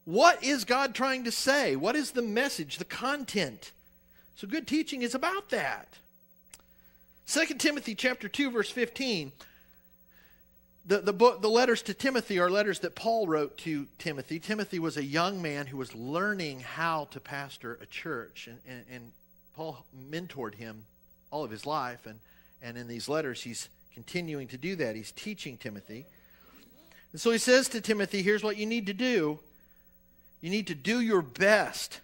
what is God trying to say? What is the message, the content? So good teaching is about that. 2 Timothy chapter 2, verse 15. The letters to Timothy are letters that Paul wrote to Timothy. Timothy was a young man who was learning how to pastor a church. And Paul mentored him all of his life. And in these letters, he's continuing to do that. He's teaching Timothy. And so he says to Timothy, here's what you need to do. You need to do your best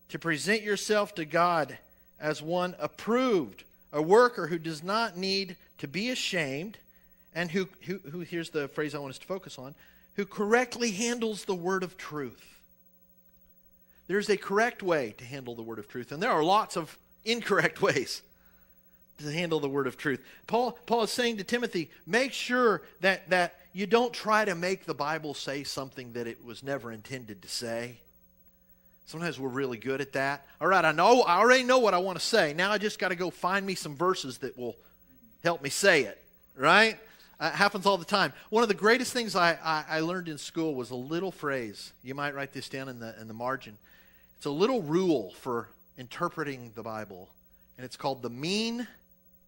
to present yourself to God as one approved, a worker who does not need to be ashamed, and who here's the phrase I want us to focus on, who correctly handles the word of truth. There's a correct way to handle the word of truth, and there are lots of incorrect ways to handle the word of truth. Paul is saying to Timothy, make sure that you don't try to make the Bible say something that it was never intended to say. Sometimes we're really good at that. All right, I already know what I want to say. Now I just got to go find me some verses that will help me say it, right? It happens all the time. One of the greatest things I learned in school was a little phrase. You might write this down in the margin. It's a little rule for interpreting the Bible, and it's called the mean,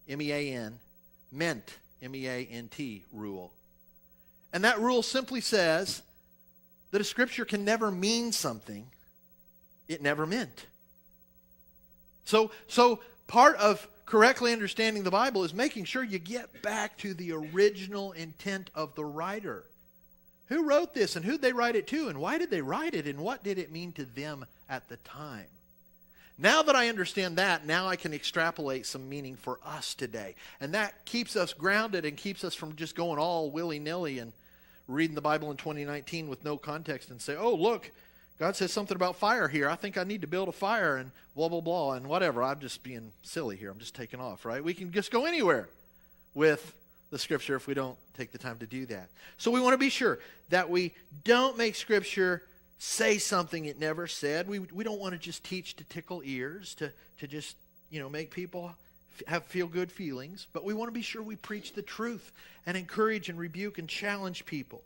M-E-A-N, meant, M-E-A-N-T rule. And that rule simply says that a scripture can never mean something it never meant. So part of correctly understanding the Bible is making sure you get back to the original intent of the writer. Who wrote this, and who did they write it to, and why did they write it, and what did it mean to them at the time? Now that I understand that, now I can extrapolate some meaning for us today. And that keeps us grounded and keeps us from just going all willy-nilly and reading the Bible in 2019 with no context and say, oh, look, God says something about fire here. I think I need to build a fire and blah, blah, blah, and whatever. I'm just being silly here. I'm just taking off, right? We can just go anywhere with the Scripture if we don't take the time to do that. So we want to be sure that we don't make Scripture say something it never said. We don't want to just teach to tickle ears, to just, make people have feel-good feelings. But we want to be sure we preach the truth and encourage and rebuke and challenge people.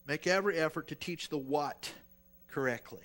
Make every effort to teach the what correctly.